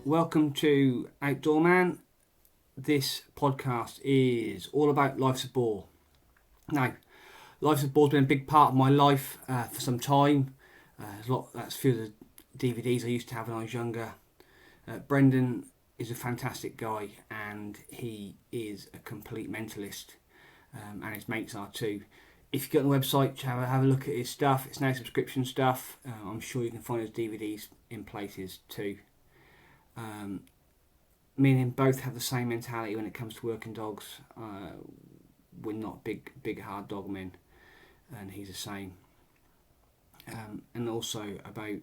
Welcome to Outdoor Man. This podcast is all about Life's a Boar. Now, Life's a Boar's been a big part of my life for some time. That's a few of the DVDs I used to have when I was younger. Brendan is a fantastic guy, and he is a complete mentalist, and his mates are too. If you go on the website, have a look at his stuff. It's now subscription stuff. I'm sure you can find his DVDs in places too. Me and him both have the same mentality when it comes to working dogs. We're not big hard dog men, and he's the same. And also going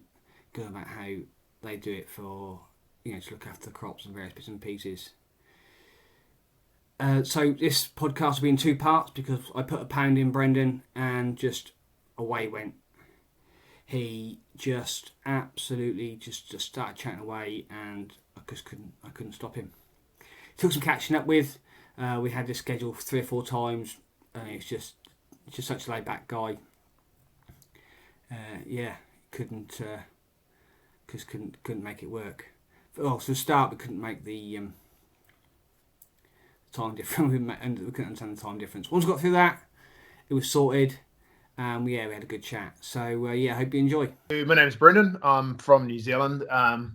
about how they do it for, to look after the crops and various bits and pieces. So this podcast will be in two parts because I put a pound in Brendan and just away went. He just absolutely just started chatting away, and I couldn't stop him. Took some catching up with. We had this scheduled 3 or 4 times. It's just such a laid back guy. Couldn't make it work. So to start, we couldn't make the time difference. We couldn't understand the time difference. Once we got through that, it was sorted. We had a good chat. So I hope you enjoy. My name's Brendan. I'm from New Zealand. I've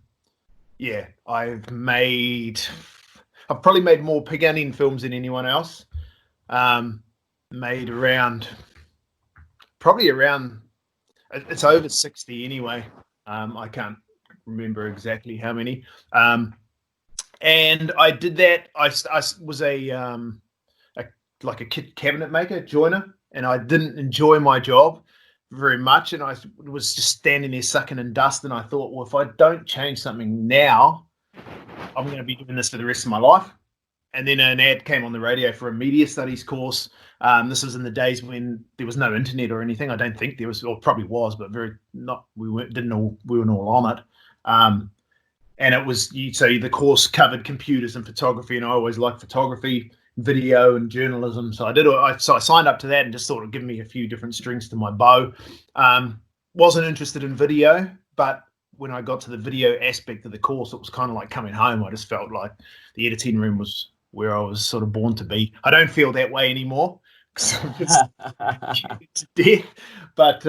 probably made more pig hunting films than anyone else. Made probably around, it's over 60 anyway. I can't remember exactly how many. And I did that. I was a kit cabinet maker, joiner, and I didn't enjoy my job very much. And I was just standing there sucking in dust. And I thought, well, if I don't change something now, I'm going to be doing this for the rest of my life. And then an ad came on the radio for a media studies course. This was in the days when there was no internet or anything. I don't think there was, or probably was, but we weren't all on it. And it was, so the course covered computers and photography, and I always liked photography, video, and journalism. So I signed up to that and just thought it would give me a few different strings to my bow. Wasn't interested in video, but when I got to the video aspect of the course, it was kind of like coming home. I just felt like the editing room was where I was sort of born to be. I don't feel that way anymore because I'm just to death. But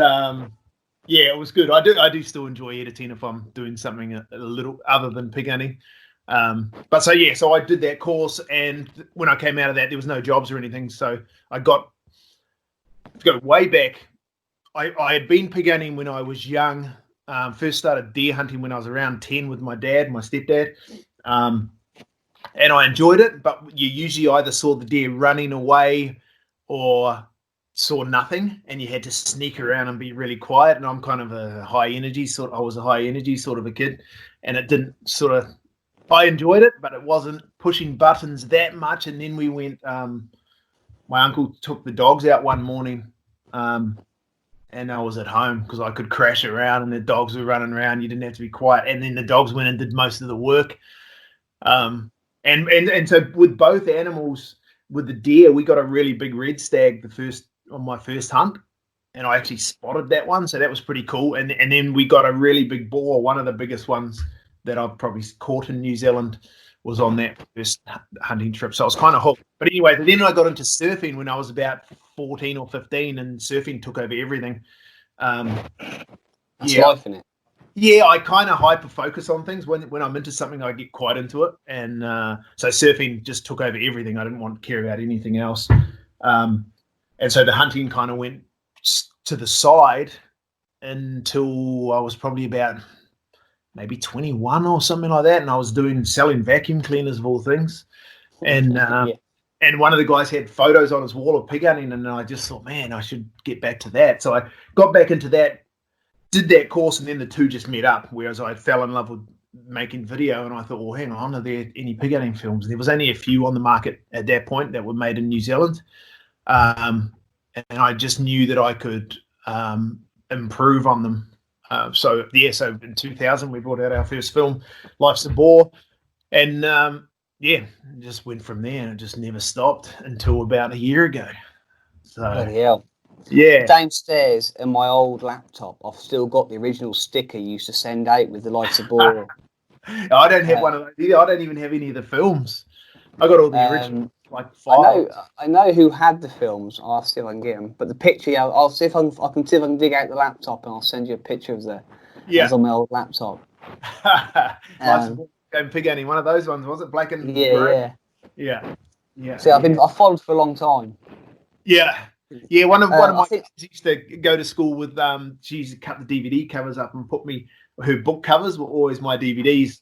it was good. I do still enjoy editing if I'm doing something a little other than pig hunting. So I did that course, and when I came out of that, there was no jobs or anything. So I got to go way back. I had been pig hunting when I was young. First started deer hunting when I was around 10 with my dad, my stepdad. And I enjoyed it, but you usually either saw the deer running away or saw nothing, and you had to sneak around and be really quiet. And I'm kind of I was a high energy sort of a kid, and it didn't I enjoyed it, but it wasn't pushing buttons that much. And then we went, my uncle took the dogs out one morning, and I was at home because I could crash around and the dogs were running around. You didn't have to be quiet. And then the dogs went and did most of the work. And so with both animals, with the deer, we got a really big red stag on my first hunt, and I actually spotted that one. So that was pretty cool. And then we got a really big boar. One of the biggest ones that I've probably caught in New Zealand was on that first hunting trip. So I was kind of hooked. But anyway, then I got into surfing when I was about 14 or 15, and surfing took over everything. That's life, isn't it? Yeah, I kind of hyper focus on things. When I'm into something, I get quite into it. And so surfing just took over everything. I didn't want to care about anything else. And so the hunting kind of went to the side until I was probably about maybe 21 or something like that. And I was selling vacuum cleaners of all things. And and one of the guys had photos on his wall of pig hunting. And I just thought, man, I should get back to that. So I got back into that, did that course, and then the two just met up, whereas I fell in love with making video. And I thought, well, hang on, are there any pig hunting films? There was only a few on the market at that point that were made in New Zealand. And I just knew that I could improve on them. So in 2000, we brought out our first film, Life's A Boar. And just went from there, and it just never stopped until about a year ago. So, bloody hell. Yeah. Downstairs in my old laptop, I've still got the original sticker you used to send out with the Life's A Boar I don't have one of those either. I don't even have any of the films. I got all the original, like files. I know who had the films. I'll see if I can get them. But the picture, yeah, I'll see if I can see if I can dig out the laptop, and I'll send you a picture of that's on my old laptop. Going pig hunting, one of those ones, was it? Black and grey? Yeah. See, I've followed for a long time. Yeah. One of my kids used to go to school with. She used to cut the DVD covers up and put me. Her book covers were always my DVDs,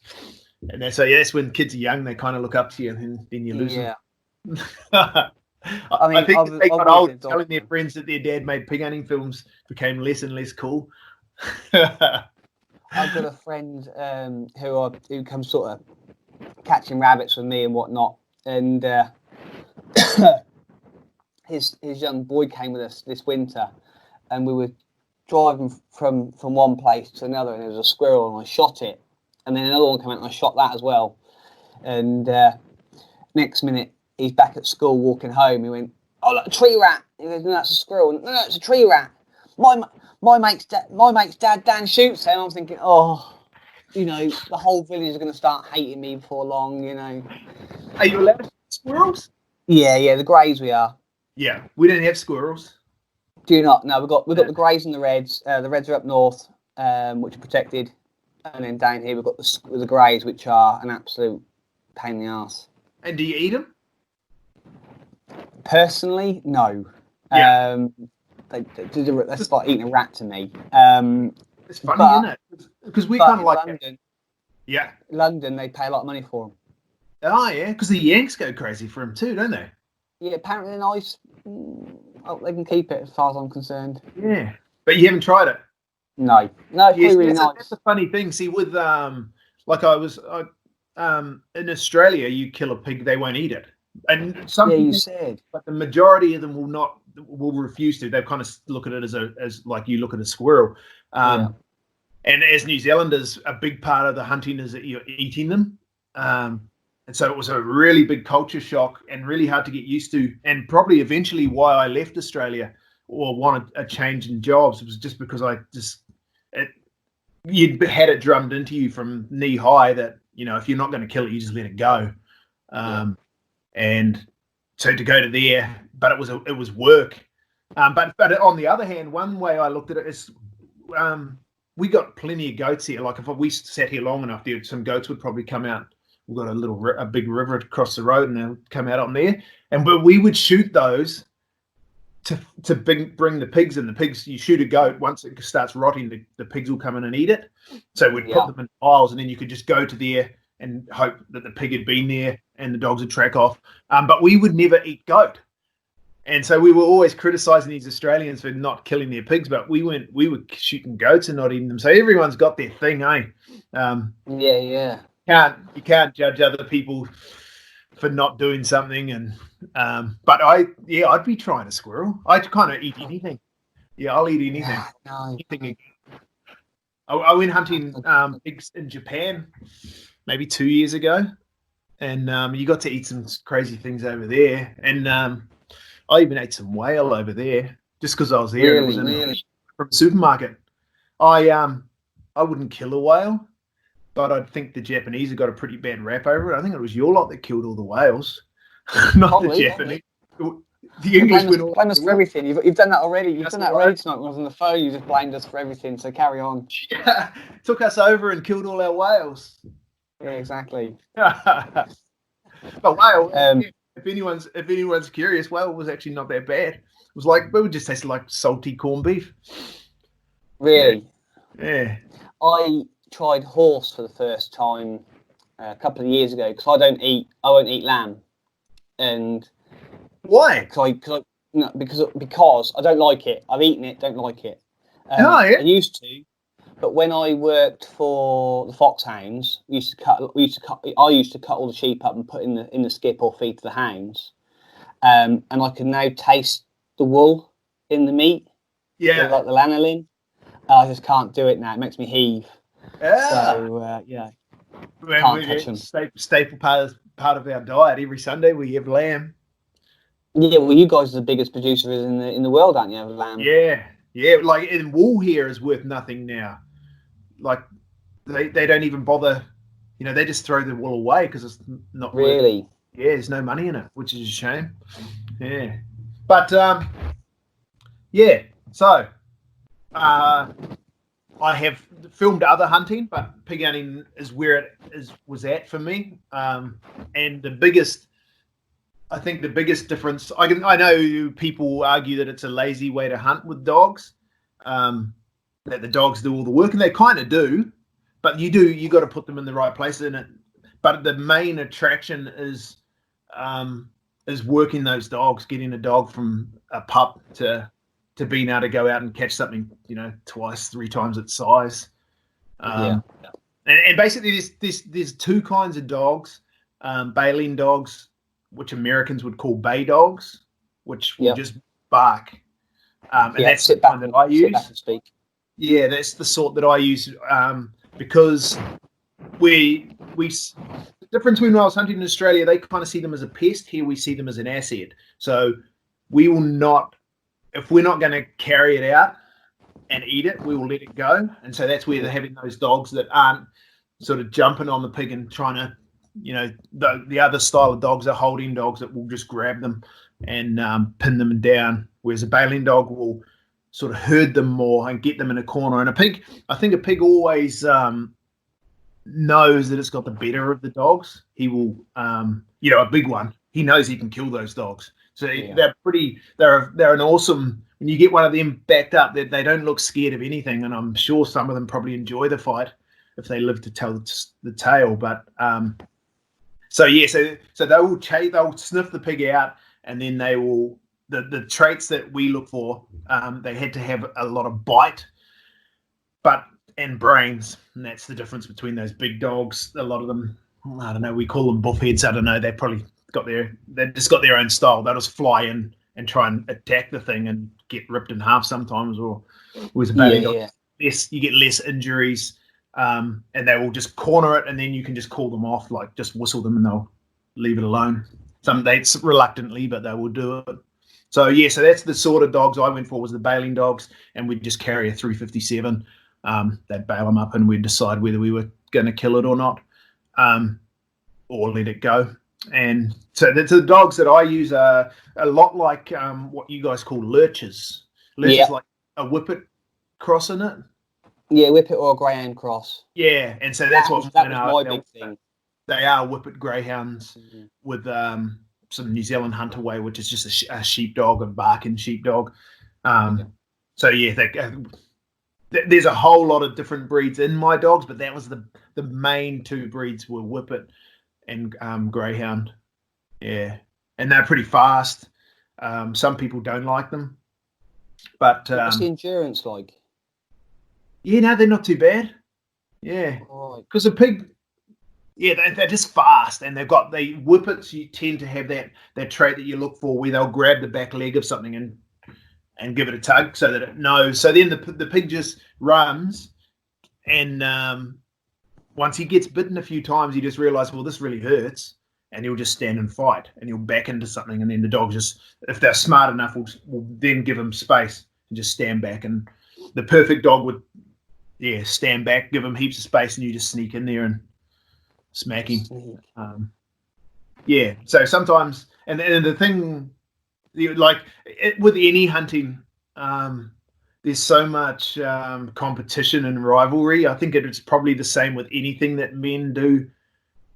and that's when kids are young. They kind of look up to you, and then you lose them. I think they got old telling their friends that their dad made pig hunting films became less and less cool. I've got a friend who comes sort of catching rabbits with me and whatnot, and his young boy came with us this winter, and we were driving from one place to another, and there was a squirrel, and I shot it, and then another one came out, and I shot that as well. And next minute, he's back at school walking home. He went, "Oh, look, a tree rat." He goes, "No, that's a squirrel." "No, it's a tree rat. My mate's dad Dan shoots him." I'm thinking, oh, the whole village is going to start hating me before long. Are you allowed to shoot squirrels? Yeah, the greys we are. Yeah, we don't have squirrels. Do you not? No, we've got the greys and the reds. The reds are up north, which are protected, and then down here we've got the greys, which are an absolute pain in the arse. And do you eat them? Personally, no. Yeah. That's like eating a rat to me. It's funny, isn't it? Because we kind of like London. Yeah. London, they pay a lot of money for them. Oh yeah, because the Yanks go crazy for them too, don't they? Yeah, apparently they're nice. They can keep it as far as I'm concerned. Yeah, but you haven't tried it. No, it's really nice. That's a funny thing. See, with like in Australia, you kill a pig, they won't eat it, and some people, you said, but the majority of them will refuse to. They kind of look at it as like you look at a squirrel. And as New Zealanders, a big part of the hunting is that you're eating them. And so it was a really big culture shock and really hard to get used to. And probably eventually why I left Australia or wanted a change in jobs was just because you'd had it drummed into you from knee high that, if you're not going to kill it, you just let it go. And so to go to there, but it was work. But on the other hand, one way I looked at it is we got plenty of goats here. Like if we sat here long enough, some goats would probably come out. We've got a big river across the road, and they'll come out on there. But we would shoot those to bring the pigs in. The pigs, you shoot a goat, once it starts rotting, the pigs will come in and eat it. So we'd put them in piles, and then you could just go to there and hope that the pig had been there, and the dogs would track off. But we would never eat goat. And so we were always criticizing these Australians for not killing their pigs, but we were shooting goats and not eating them. So everyone's got their thing, eh? Yeah. You can't judge other people for not doing something, and but I'd be trying a squirrel. I'd kind of eat anything. Yeah, I'll eat anything. No. Anything. I went hunting pigs in Japan maybe 2 years ago, and you got to eat some crazy things over there. And I even ate some whale over there just because I was there. Really? From the supermarket. I wouldn't kill a whale. But I think the Japanese have got a pretty bad rap over it. I think it was your lot that killed all the whales, not the Japanese. The English went all. Blame us for everything. You've done that already. You've done that already tonight when I was on the phone. You just blamed us for everything. So carry on. Yeah, took us over and killed all our whales. Yeah, exactly. But whale, if anyone's curious, whale was actually not that bad. It was like it would just taste like salty corned beef. Really? Yeah. I tried horse for the first time a couple of years ago because I won't eat lamb, and why? Because I don't like it. I've eaten it, don't like it. I used to, but when I worked for the foxhounds, I used to cut all the sheep up and put in the skip or feed to the hounds, and I can now taste the wool in the meat. Yeah, like the lanolin. I just can't do it now. It makes me heave. So can't touch them. Staple part of our diet every Sunday. We have lamb. Yeah, well, you guys are the biggest producers in the world, aren't you? Of lamb. Yeah. Like, and wool here is worth nothing now. Like, they don't even bother. they just throw the wool away because it's not Really? Yeah, there's no money in it, which is a shame. Yeah, but yeah. So I have filmed other hunting, but pig hunting is where it was at for me. And I think the biggest difference, I know people argue that it's a lazy way to hunt with dogs, that the dogs do all the work, and they kind of do, but you got to put them in the right place in it. But the main attraction is working those dogs, getting a dog from a pup to being able to go out and catch something, 2, 3 times its size. And basically there's 2 kinds of dogs, baleen dogs, which Americans would call bay dogs, which will just bark. And that's the kind that I use. Yeah, that's the sort that I use, because the difference when I was hunting in Australia, they kind of see them as a pest. Here we see them as an asset. So we will not, if we're not going to carry it out and eat it, we will let it go. And so that's where they're having those dogs that aren't sort of jumping on the pig and trying to, the other style of dogs are holding dogs that will just grab them and pin them down, whereas a baleen dog will sort of herd them more and get them in a corner. And I think a pig always knows that it's got the better of the dogs. He will, a big one, he knows he can kill those dogs. So they're an awesome, when you get one of them backed up, that they don't look scared of anything. And I'm sure some of them probably enjoy the fight if they live to tell the tale. But so they'll sniff the pig out, and then they will, the traits that we look for, they had to have a lot of bite, and brains. And that's the difference between those big dogs. A lot of them, I don't know, we call them buffheads. I don't know. They've just got their own style. They'll just fly in and try and attack the thing and get ripped in half sometimes, or with a baleen dog. You get less injuries, and they will just corner it, and then you can just call them off, like just whistle them and they'll leave it alone. Some dates reluctantly, but they will do it. So so that's the sort of dogs I went for, was the baleen dogs, and we'd just carry a 357. They'd bail them up, and we'd decide whether we were going to kill it or not, or let it go. And so the dogs that I use are a lot like what you guys call lurchers. Lurchers like a whippet cross in it. Yeah, whippet or a greyhound cross. Yeah, and so that was my big thing. They are whippet greyhounds with some New Zealand Hunter Way, which is just a sheepdog, a barking sheepdog. So there's a whole lot of different breeds in my dogs, but that was the main 2 breeds were whippet and greyhound. Yeah, and they're pretty fast. Some people don't like them, but what's the endurance like? Yeah, no, they're not too bad. Yeah, because a pig, they're just fast, and they whippets. You tend to have that trait that you look for, where they'll grab the back leg of something and give it a tug so that it knows. So then the pig just runs, and once he gets bitten a few times, he just realizes, well, this really hurts, and he'll just stand and fight, and he'll back into something, and then the dog just, if they're smart enough, will then give him space and just stand back. And the perfect dog would, stand back, give him heaps of space, and you just sneak in there and smack him. So sometimes, and the thing, with any hunting, there's so much competition and rivalry. I think it's probably the same with anything that men do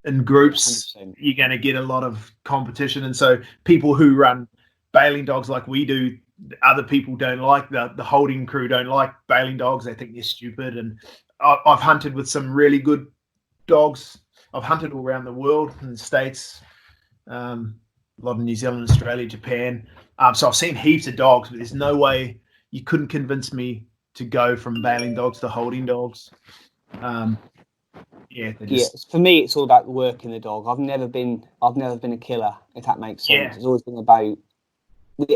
in groups. 100%. You're going to get a lot of competition, and so people who run baleen dogs like we do, other people don't like, the holding crew don't like baleen dogs. They think they're stupid. And I've hunted with some really good dogs. I've hunted all around the world, in the States, a lot of New Zealand, Australia, Japan. So I've seen heaps of dogs, but there's no way you couldn't convince me to go from baleen dogs to holding dogs. For me, it's all about working the dog. I've never been a killer, if that makes sense. Yeah. It's always been about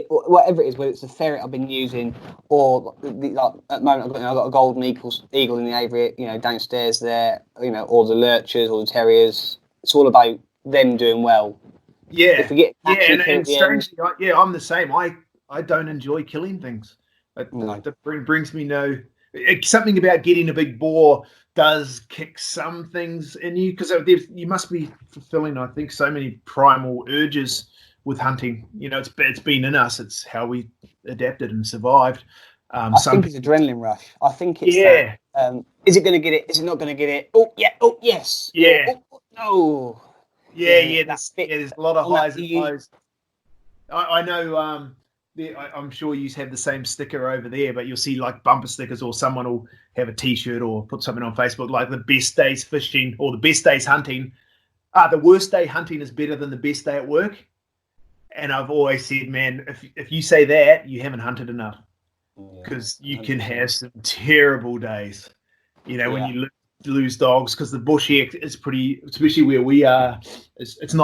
whatever it is, whether it's the ferret I've been using, or at the moment I've got a golden eagle in the aviary, downstairs there, or the lurchers or the terriers. It's all about them doing well. Yeah, if we get and strangely, I'm the same. I don't enjoy killing things. It brings me no something about getting a big boar does kick some things in you, because you must be fulfilling, I think, so many primal urges with hunting. It's been in us. It's how we adapted and survived. I think it's adrenaline rush. I think it's yeah. that. Is it going to get it? Is it not going to get it? Oh yeah. Oh yes. Yeah. Oh, no. Yeah. There's a lot of highs and lows. I know. I'm sure you have the same sticker over there, but you'll see like bumper stickers, or someone will have a T-shirt or put something on Facebook like the best days fishing or the best days hunting. The worst day hunting is better than the best day at work. And I've always said, man, if you say that, you haven't hunted enough, because you can have some terrible days. When you lose dogs, because the bush here is pretty, especially where we are. It's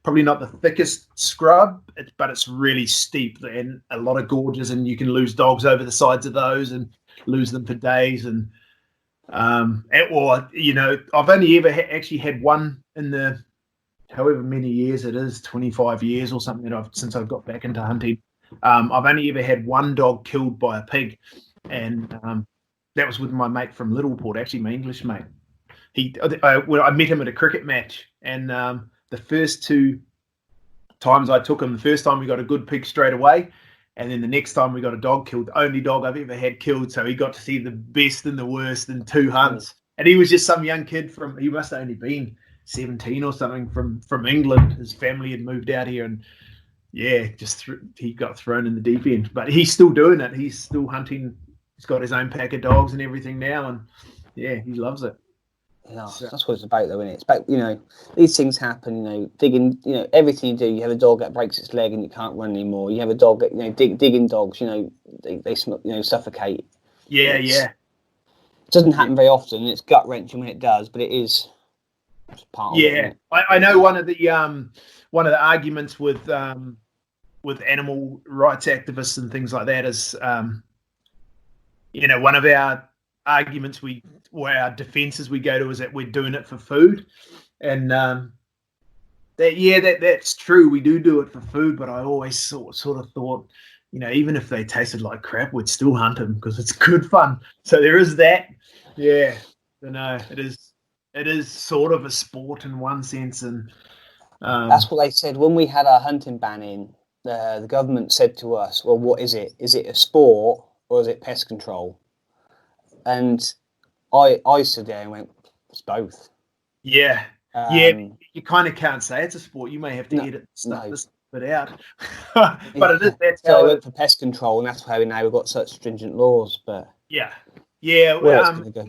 probably not the thickest scrub, but it's really steep and a lot of gorges, and you can lose dogs over the sides of those and lose them for days. And I've only ever actually had one in the however many years it is, 25 years or something since I've got back into hunting. I've only ever had one dog killed by a pig, and that was with my mate from Littleport, actually my English mate. I met him at a cricket match, and the first two times I took him, the first time we got a good pig straight away, and then the next time we got a dog killed, the only dog I've ever had killed. So he got to see the best and the worst in two hunts. And he was just some young kid he must have only been 17 or something from England. His family had moved out here, and he got thrown in the deep end. But he's still doing it. He's still hunting. He's got his own pack of dogs and everything now, and he loves it. No, that's what it's about, though, isn't it? It's about, these things happen, digging, everything you do. You have a dog that breaks its leg and you can't run anymore. You have a dog that, digging dogs, they suffocate. Yeah, It doesn't happen very often. It's gut wrenching when it does, but it is part of it. Yeah, I know one of the arguments with animal rights activists and things like that is, one of our arguments our defenses we go to is that we're doing it for food, and that's true. We do it for food, but I always sort of thought, even if they tasted like crap, we'd still hunt them because it's good fun. So there is that. Yeah, it is sort of a sport in one sense, and that's what they said when we had our hunting ban in. The government said to us, "Well, what is it? Is it a sport or is it pest control?" And I stood there and went, "It's both." Yeah, you kind of can't say it's a sport. You may have to edit this bit out, but it is. That's so I went for pest control, and that's why now we've got such stringent laws. But yeah. Where it's gonna go.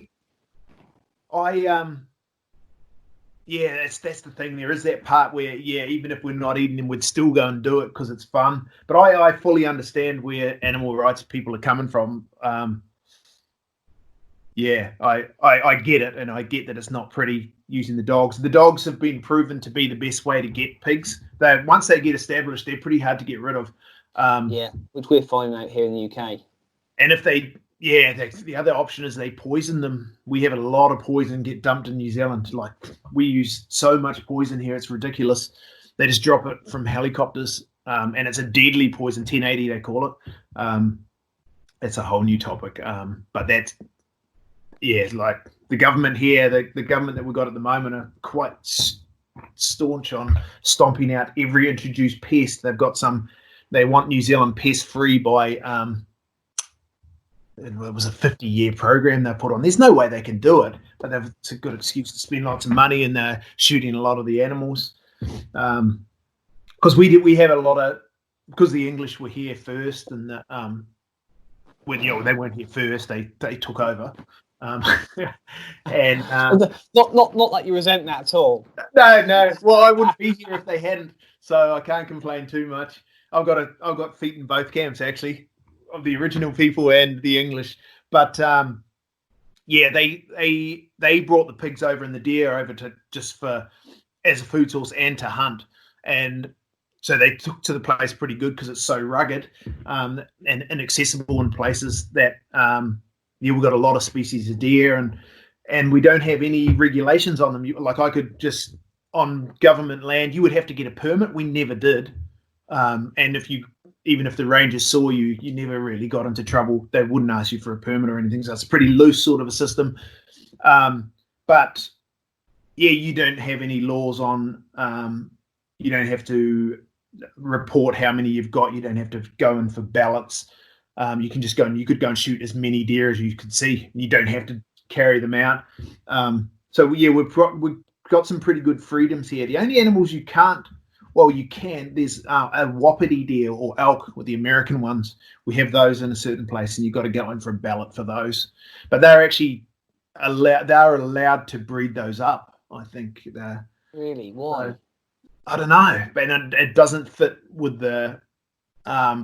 That's the thing. There is that part where, even if we're not eating them, we'd still go and do it because it's fun. But I fully understand where animal rights people are coming from. I get it, and I get that it's not pretty using the dogs. The dogs have been proven to be the best way to get pigs. Once they get established, they're pretty hard to get rid of. Which we're finding out here in the UK. And if the other option is they poison them. We have a lot of poison get dumped in New Zealand. Like, we use so much poison here, it's ridiculous. They just drop it from helicopters, and it's a deadly poison, 1080 they call it. It's a whole new topic, but that's like the government here, the government that we've got at the moment are quite staunch on stomping out every introduced pest. They want New Zealand pest free by it was a 50-year program they put on. There's no way they can do it, but it's a good excuse to spend lots of money, and they're shooting a lot of the animals. Because we have a lot of, because the English were here first, and when they weren't here first, they took over. And not that you resent that at all. No. Well, I wouldn't be here if they hadn't, so I can't complain too much. I've got feet in both camps, actually, of the original people and the English. But they brought the pigs over and the deer over to just as a food source and to hunt, and so they took to the place pretty good because it's so rugged and inaccessible in places that we've got a lot of species of deer, and we don't have any regulations on them. Like, I could just, on government land, you would have to get a permit. We never did. And if you even if the rangers saw you, you never really got into trouble. They wouldn't ask you for a permit or anything. So it's a pretty loose sort of a system. But yeah, you don't have any laws on. You don't have to report how many you've got. You don't have to go in for ballots. You can just go and you could go and shoot as many deer as you could see. You don't have to carry them out. So yeah, we've got some pretty good freedoms here. The only animals you can't, well, you can. There's a wapiti deer or elk with the American ones. We have those in a certain place, and you've got to go in for a ballot for those. But they're actually allowed. They're allowed to breed those up. I think. Really? Why? I don't know, but it doesn't fit with the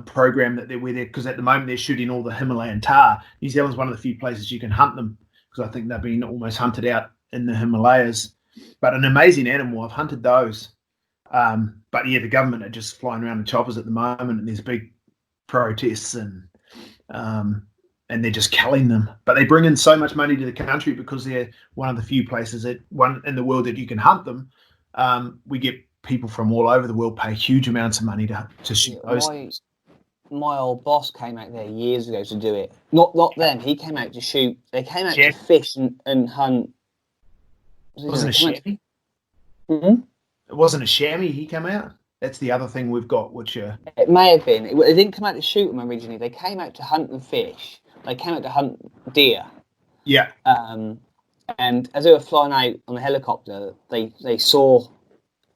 program that they're with it, because at the moment they're shooting all the Himalayan tahr. New Zealand's one of the few places you can hunt them, because I think they've been almost hunted out in the Himalayas. But an amazing animal. I've hunted those. But yeah, the government are just flying around in choppers at the moment, and there's big protests and they're just killing them. But they bring in so much money to the country because they're one of the few places in the world that you can hunt them. We get people from all over the world pay huge amounts of money to shoot those. My old boss came out there years ago to do it. Not them. He came out to shoot. They came out to fish and hunt. Wasn't a chamois? Mm-hmm. It wasn't a chamois he came out? That's the other thing we've got, which... It may have been. They didn't come out to shoot them originally. They came out to hunt and fish. They came out to hunt deer. Yeah. And as they were flying out on the helicopter, they saw...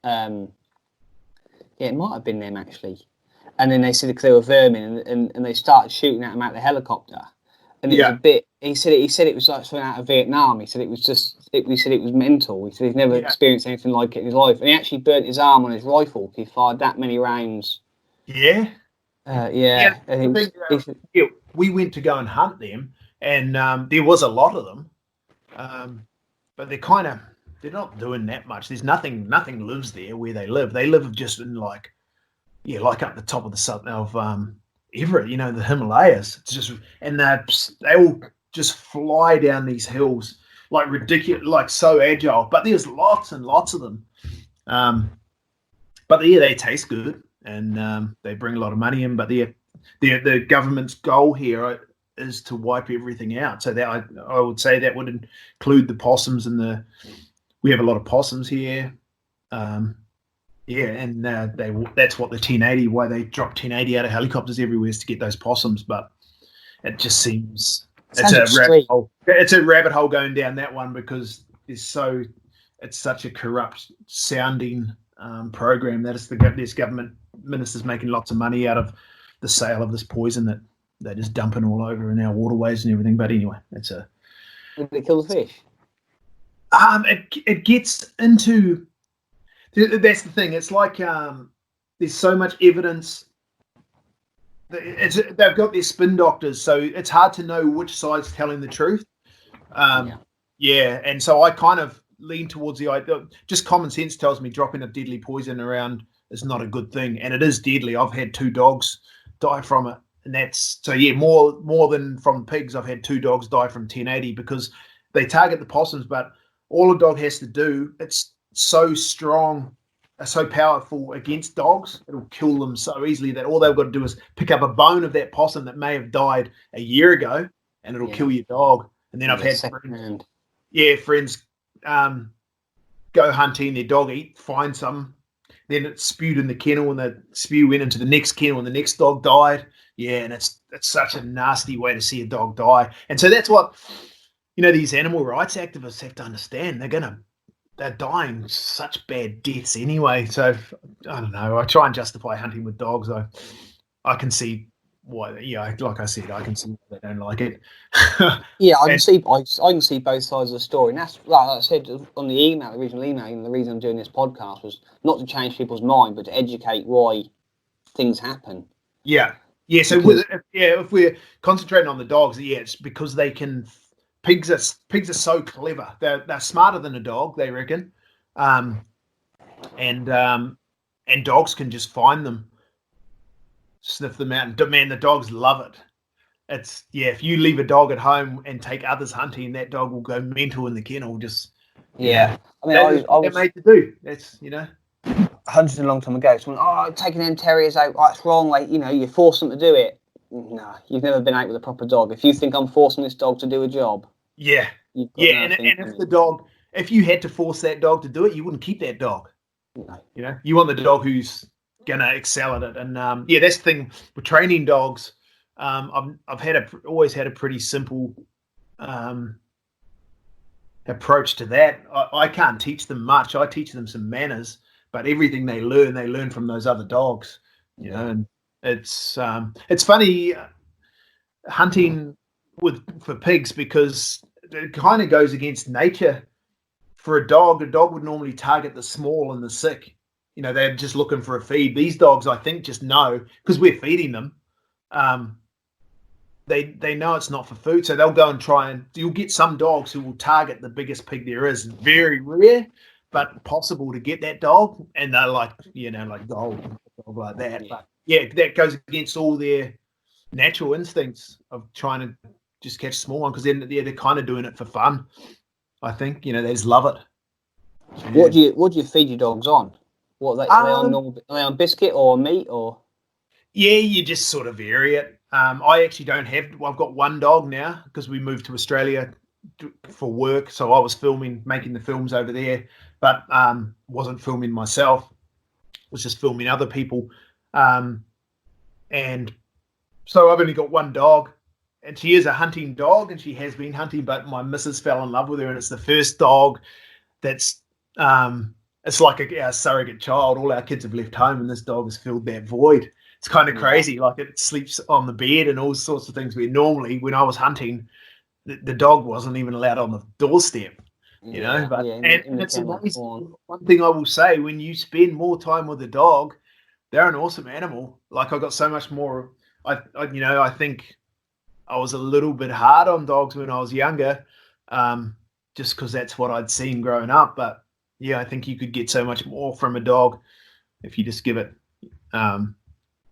it might have been them, actually. And then they said because they were vermin, and they started shooting at them out the helicopter. And it was a bit... He said it was like something out of Vietnam. He said it was just... He said it was mental. He said he's never experienced anything like it in his life. And he actually burnt his arm on his rifle. He fired that many rounds. Yeah? Yeah. We went to go and hunt them, and there was a lot of them. But they're not doing that much. There's nothing lives there where they live. They live just in like up the top of the south of Everett, the Himalayas. It's just, and they all just fly down these hills like ridiculous, like so agile. But there's lots and lots of them. But yeah, they taste good, and they bring a lot of money in. But the government's goal here is to wipe everything out. So that I would say that would include the possums and we have a lot of possums here. And that's what the 1080, why they drop 1080 out of helicopters everywhere, is to get those possums. But it just seems it's a rabbit hole going down that one, because it's such a corrupt sounding program that this government ministers making lots of money out of the sale of this poison that they're just dumping all over in our waterways and everything. But anyway, Did they kill the fish? It gets into... That's the thing. It's like there's so much evidence. They've got their spin doctors, so it's hard to know which side's telling the truth. And so I kind of lean towards the idea. Just common sense tells me dropping a deadly poison around is not a good thing, and it is deadly. I've had 2 dogs die from it, and that's more than from pigs. I've had 2 dogs die from 1080 because they target the possums, but all a dog has to do, it's so strong, so powerful against dogs, it'll kill them so easily that all they've got to do is pick up a bone of that possum that may have died a year ago, and it'll kill your dog. And then I've had friends go hunting, their dog find some, then it's spewed in the kennel, and the spew went into the next kennel, and the next dog died. And it's such a nasty way to see a dog die. And so that's what these animal rights activists have to understand. They're dying such bad deaths anyway. So I don't know. I try and justify hunting with dogs. I can see why. Like I said, I can see why they don't like it. I can see both sides of the story. And that's like I said on the original email. And the reason I'm doing this podcast was not to change people's mind, but to educate why things happen. Yeah. So if we're concentrating on the dogs, it's because they can. Pigs are so clever. They're smarter than a dog, they reckon, and dogs can just find them, sniff them out, and man, the dogs love it. It's if you leave a dog at home and take others hunting, that dog will go mental in the kennel. Just I mean, they're made to do. That's hunted a long time ago. Someone, taking them terriers out, that's wrong. Like, you force them to do it. No, you've never been out with a proper dog. If you think I'm forcing this dog to do a job, yeah, you've got and if the dog, if you had to force that dog to do it, you wouldn't keep that dog. No. You want the dog who's gonna excel at it. And that's the thing with training dogs. I've always had a pretty simple approach to that. I can't teach them much. I teach them some manners, but everything they learn from those other dogs. You know, and it's funny hunting for pigs, because it kind of goes against nature. For a dog would normally target the small and the sick. They're just looking for a feed. These dogs, I think, just know, because we're feeding them. They know it's not for food, so they'll go and try, and you'll get some dogs who will target the biggest pig there is. Very rare, but possible to get that dog, and they're like, like gold, dog like that. But that goes against all their natural instincts of trying to just catch a small one, because they're kind of doing it for fun. I think they just love it. So, what do you feed your dogs on? What are they on biscuit or meat or? Yeah, you just sort of vary it. I actually don't have. I've got one dog now because we moved to Australia for work. So I was making the films over there, but wasn't filming myself. Was just filming other people, and so I've only got one dog. And she is a hunting dog, and she has been hunting, but my missus fell in love with her, and it's the first dog that's it's like a surrogate child. All our kids have left home, and this dog has filled that void. It's kind of crazy. Like, it sleeps on the bed and all sorts of things, where normally when I was hunting, the dog wasn't even allowed on the doorstep. But it's amazing. One thing I will say, when you spend more time with a dog, they're an awesome animal. Like, I got so much more. I think I was a little bit hard on dogs when I was younger, just because that's what I'd seen growing up. But yeah, I think you could get so much more from a dog if you just give it, a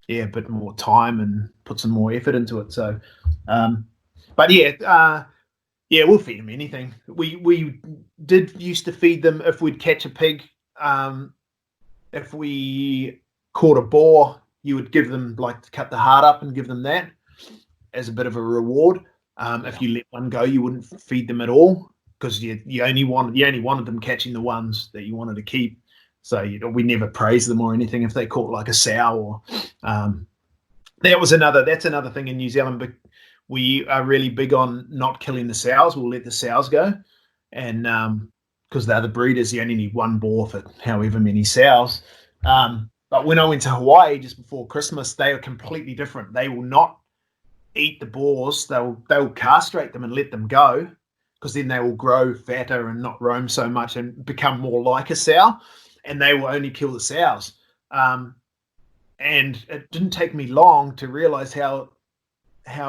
bit more time and put some more effort into it. So, but we'll feed them anything. We did used to feed them if we'd catch a pig. If we caught a boar, you would give them, like, cut the heart up and give them that as a bit of a reward. If you let one go, you wouldn't feed them at all, because you only wanted them catching the ones that you wanted to keep. So we never praise them or anything if they caught like a sow or that's another thing in New Zealand. But we are really big on not killing the sows. We'll let the sows go, and because they're the breeders, you only need one boar for however many sows. But when I went to Hawaii just before Christmas, they are completely different. They will not eat the boars. They'll castrate them and let them go, because then they will grow fatter and not roam so much and become more like a sow, and they will only kill the sows. And it didn't take me long to realize how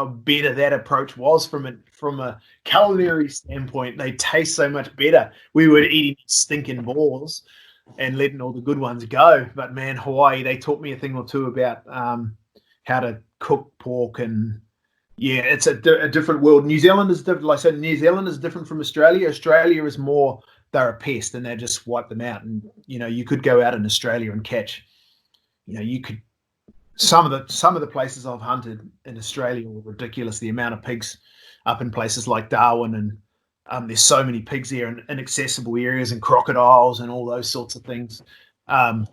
better that approach was from a culinary standpoint. They taste so much better. We were eating stinking boars and letting all the good ones go. But man, Hawaii, they taught me a thing or two about how to cook pork, and it's a different world. New Zealand is different. Like, so New Zealand is different from Australia. Australia is more, they're a pest and they just wipe them out. And you could go out in Australia and catch, some of the places I've hunted in Australia were ridiculous. The amount of pigs up in places like Darwin, and there's so many pigs there in inaccessible areas, and crocodiles and all those sorts of things. But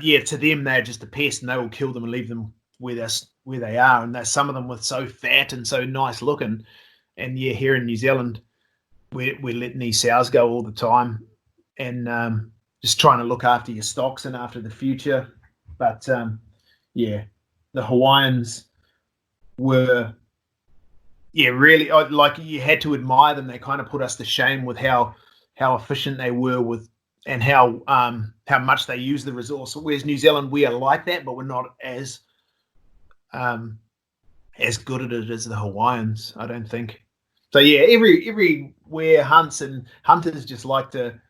yeah, to them, they're just a pest, and they will kill them and leave them where they are. And some of them were so fat and so nice looking. And yeah, here in New Zealand, we're letting these sows go all the time, and just trying to look after your stocks and after the future. But the Hawaiians were, really, like, you had to admire them. They kind of put us to shame with how efficient they were with, and how much they use the resource. Whereas New Zealand, we are like that, but we're not as good at it as the Hawaiians, I don't think. So yeah, everywhere hunts, and hunters just like to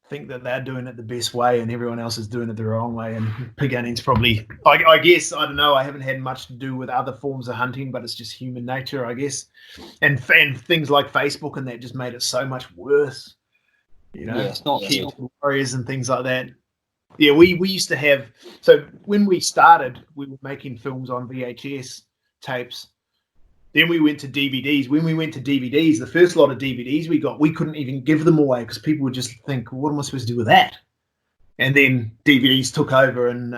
think that they're doing it the best way, and everyone else is doing it the wrong way. And pig hunting's probably, I guess, I don't know, I haven't had much to do with other forms of hunting, but it's just human nature, I guess. And things like Facebook and that just made it so much worse. It's not warriors and things like that. Yeah, we used to have, so when we started, we were making films on VHS tapes. Then we went to DVDs. When we went to DVDs, the first lot of DVDs we got, we couldn't even give them away because people would just think, what am I supposed to do with that? And then DVDs took over, and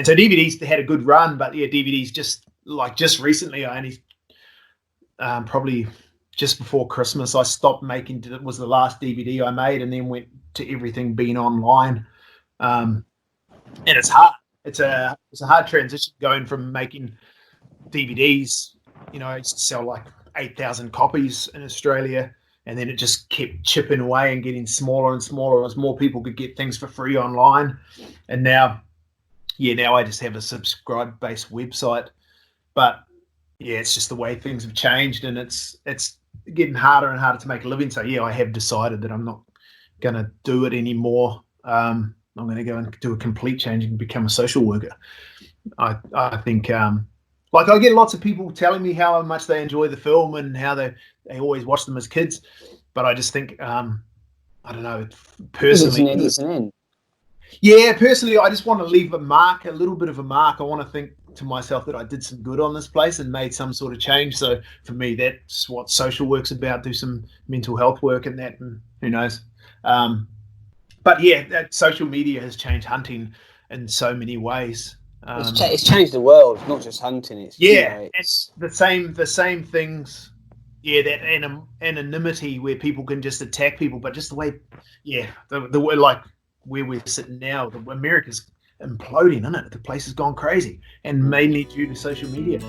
so DVDs had a good run, but yeah, DVDs just recently, I only probably just before Christmas, I stopped making. It was the last DVD I made, and then went to everything being online. And it's hard. It's a hard transition going from making DVDs. I used to sell like 8,000 copies in Australia, and then it just kept chipping away and getting smaller and smaller as more people could get things for free online. And now I just have a subscribe-based website. But yeah, it's just the way things have changed, and it's getting harder and harder to make a living. So yeah, I have decided that I'm not going to do it anymore. I'm going to go and do a complete change and become a social worker. I think I get lots of people telling me how much they enjoy the film and how they always watch them as kids, but I just think I don't know, personally. It's an end. Yeah, personally, I just want to leave a little bit of a mark. I want to think to myself that I did some good on this place and made some sort of change. So for me, that's what social work's about. Do some mental health work and that, and who knows. But yeah, that social media has changed hunting in so many ways. It's changed the world, not just hunting. It's the same things. Yeah, that anonymity where people can just attack people, but just the way, the way, like where we're sitting now, America's imploding, isn't it? The place has gone crazy, and mainly due to social media.